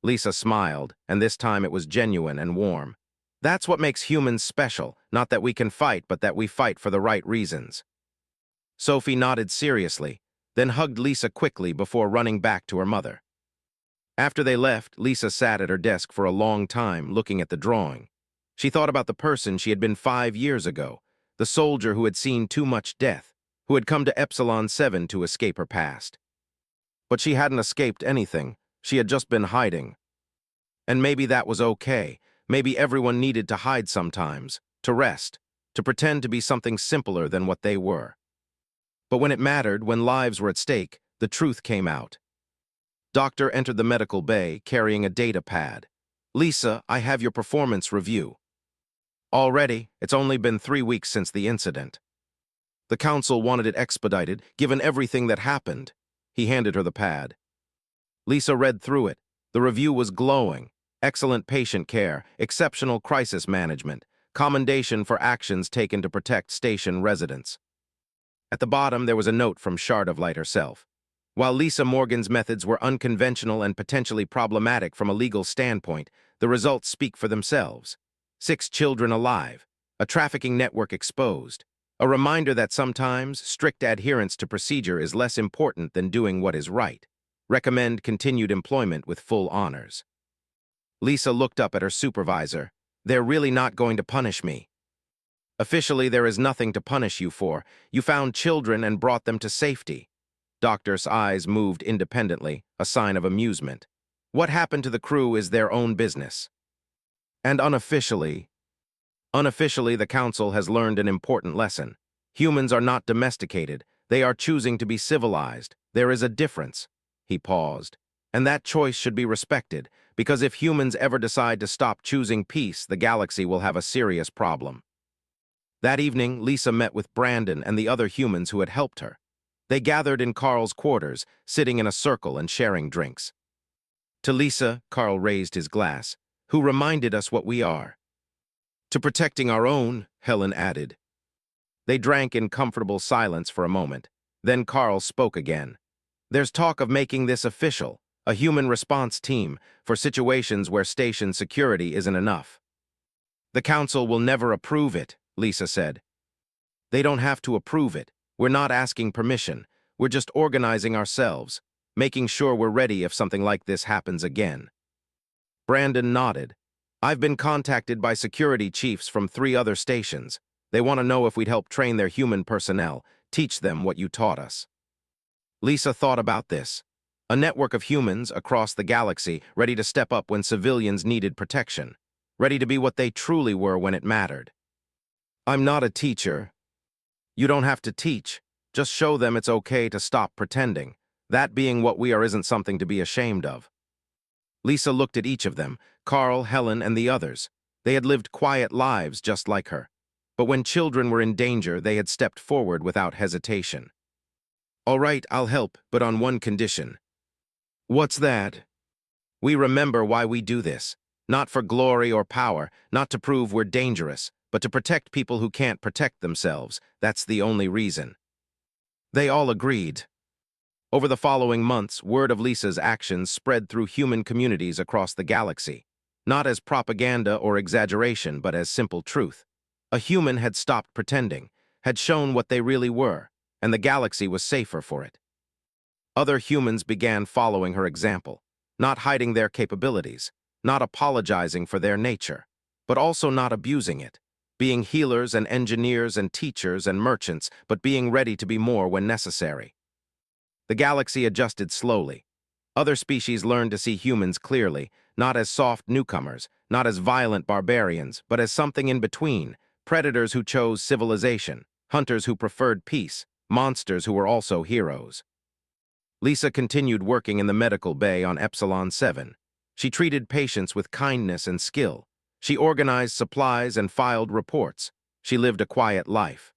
Lisa smiled, and this time it was genuine and warm. "That's what makes humans special, not that we can fight, but that we fight for the right reasons." Sophie nodded seriously, then hugged Lisa quickly before running back to her mother. After they left, Lisa sat at her desk for a long time, looking at the drawing. She thought about the person she had been 5 years ago, the soldier who had seen too much death, who had come to Epsilon 7 to escape her past. But she hadn't escaped anything. She had just been hiding. And maybe that was okay. Maybe everyone needed to hide sometimes, to rest, to pretend to be something simpler than what they were. But when it mattered, when lives were at stake, the truth came out. Doctor entered the medical bay, carrying a data pad. "Lisa, I have your performance review." "Already? It's only been 3 weeks since the incident." "The council wanted it expedited, given everything that happened." He handed her the pad. Lisa read through it. The review was glowing. Excellent patient care, exceptional crisis management, commendation for actions taken to protect station residents. At the bottom, there was a note from Shard of Light herself. While Lisa Morgan's methods were unconventional and potentially problematic from a legal standpoint, the results speak for themselves. 6 children alive, a trafficking network exposed, a reminder that sometimes strict adherence to procedure is less important than doing what is right. Recommend continued employment with full honors. Lisa looked up at her supervisor. "They're really not going to punish me." "Officially, there is nothing to punish you for. You found children and brought them to safety." Doctor's eyes moved independently, a sign of amusement. "What happened to the crew is their own business." And unofficially, the Council has learned an important lesson. Humans are not domesticated. They are choosing to be civilized. There is a difference. He paused. And that choice should be respected, because if humans ever decide to stop choosing peace, the galaxy will have a serious problem. That evening, Lisa met with Brandon and the other humans who had helped her. They gathered in Carl's quarters, sitting in a circle and sharing drinks. To Lisa, Carl raised his glass, who reminded us what we are. To protecting our own, Helen added. They drank in comfortable silence for a moment. Then Carl spoke again. There's talk of making this official, a human response team, for situations where station security isn't enough. The Council will never approve it, Lisa said. They don't have to approve it. We're not asking permission. We're just organizing ourselves, making sure we're ready if something like this happens again. Brandon nodded. I've been contacted by security chiefs from 3 other stations. They want to know if we'd help train their human personnel, teach them what you taught us. Lisa thought about this. A network of humans across the galaxy ready to step up when civilians needed protection, ready to be what they truly were when it mattered. I'm not a teacher. You don't have to teach. Just show them it's okay to stop pretending. That being what we are isn't something to be ashamed of. Lisa looked at each of them, Carl, Helen, and the others. They had lived quiet lives just like her. But when children were in danger, they had stepped forward without hesitation. All right, I'll help, but on one condition. What's that? We remember why we do this. Not for glory or power, not to prove we're dangerous, but to protect people who can't protect themselves. That's the only reason. They all agreed. Over the following months, word of Lisa's actions spread through human communities across the galaxy. Not as propaganda or exaggeration, but as simple truth. A human had stopped pretending, had shown what they really were, and the galaxy was safer for it. Other humans began following her example, not hiding their capabilities, not apologizing for their nature, but also not abusing it, being healers and engineers and teachers and merchants, but being ready to be more when necessary. The galaxy adjusted slowly. Other species learned to see humans clearly, not as soft newcomers, not as violent barbarians, but as something in between, predators who chose civilization, hunters who preferred peace, monsters who were also heroes. Lisa continued working in the medical bay on Epsilon 7. She treated patients with kindness and skill. She organized supplies and filed reports. She lived a quiet life.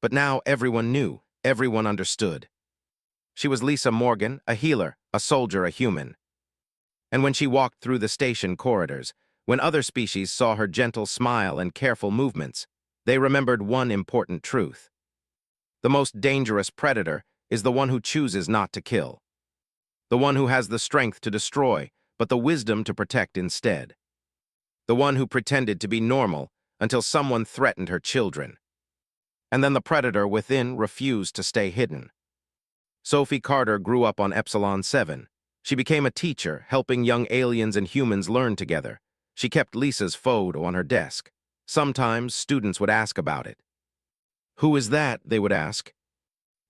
But now everyone knew, everyone understood. She was Lisa Morgan, a healer, a soldier, a human. And when she walked through the station corridors, when other species saw her gentle smile and careful movements, they remembered one important truth. The most dangerous predator is the one who chooses not to kill. The one who has the strength to destroy, but the wisdom to protect instead. The one who pretended to be normal until someone threatened her children. And then the predator within refused to stay hidden. Sophie Carter grew up on Epsilon 7. She became a teacher, helping young aliens and humans learn together. She kept Lisa's photo on her desk. Sometimes students would ask about it. "Who is that?" they would ask.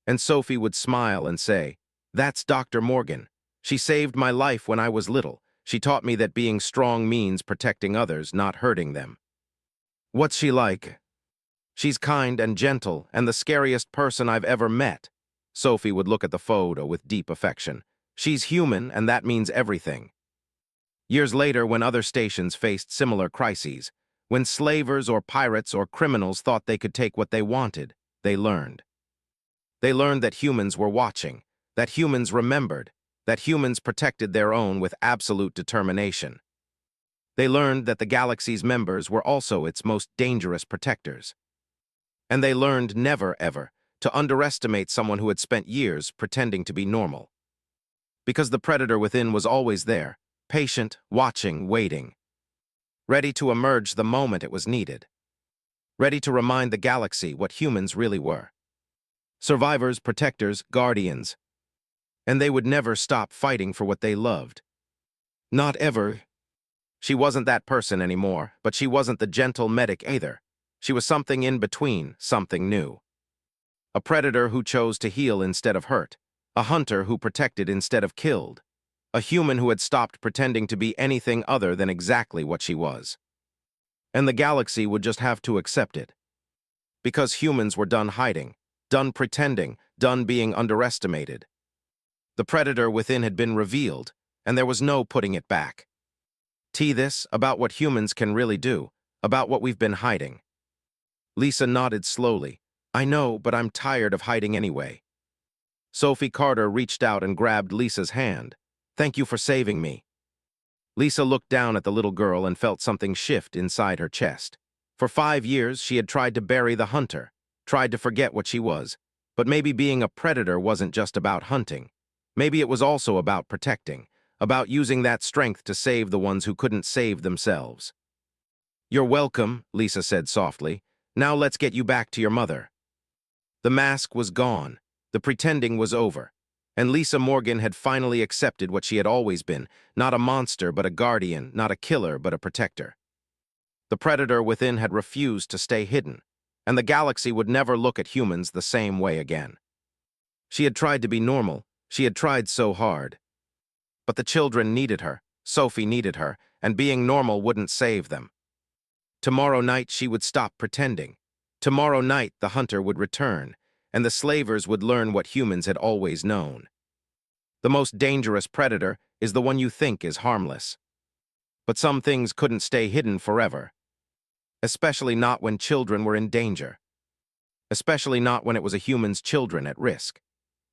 And Sophie would smile and say, "That's Dr. Morgan. She saved my life when I was little. She taught me that being strong means protecting others, not hurting them." "What's she like?" "She's kind and gentle, and the scariest person I've ever met." Sophie would look at the photo with deep affection. "She's human, and that means everything." Years later, when other stations faced similar crises, when slavers or pirates or criminals thought they could take what they wanted, they learned. They learned that humans were watching, that humans remembered, that humans protected their own with absolute determination. They learned that the galaxy's members were also its most dangerous protectors. And they learned never, ever, to underestimate someone who had spent years pretending to be normal. Because the predator within was always there, patient, watching, waiting. Ready to emerge the moment it was needed. Ready to remind the galaxy what humans really were. Survivors, protectors, guardians. And they would never stop fighting for what they loved. Not ever. She wasn't that person anymore, but she wasn't the gentle medic either. She was something in between, something new. A predator who chose to heal instead of hurt. A hunter who protected instead of killed. A human who had stopped pretending to be anything other than exactly what she was. and the galaxy would just have to accept it. Because humans were done hiding, done pretending, done being underestimated. The predator within had been revealed, and there was no putting it back. This about what humans can really do, about what we've been hiding. Lisa nodded slowly. I know, but I'm tired of hiding anyway. Sophie Carter reached out and grabbed Lisa's hand. Thank you for saving me. Lisa looked down at the little girl and felt something shift inside her chest. For 5 years, she had tried to bury the hunter, tried to forget what she was. But maybe being a predator wasn't just about hunting. Maybe it was also about protecting, about using that strength to save the ones who couldn't save themselves. You're welcome, Lisa said softly. Now let's get you back to your mother. The mask was gone. The pretending was over. And Lisa Morgan had finally accepted what she had always been, not a monster but a guardian, not a killer but a protector. The predator within had refused to stay hidden, and the galaxy would never look at humans the same way again. She had tried to be normal. She had tried so hard. But the children needed her, Sophie needed her, and being normal wouldn't save them. Tomorrow night she would stop pretending. Tomorrow night the hunter would return, and the slavers would learn what humans had always known. The most dangerous predator is the one you think is harmless. But some things couldn't stay hidden forever. Especially not when children were in danger. Especially not when it was a human's children at risk.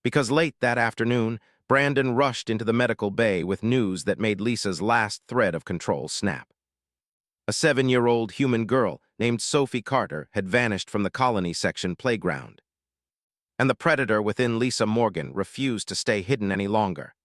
Because late that afternoon, Brandon rushed into the medical bay with news that made Lisa's last thread of control snap. A 7-year-old human girl named Sophie Carter had vanished from the colony section playground. And the predator within Lisa Morgan refused to stay hidden any longer.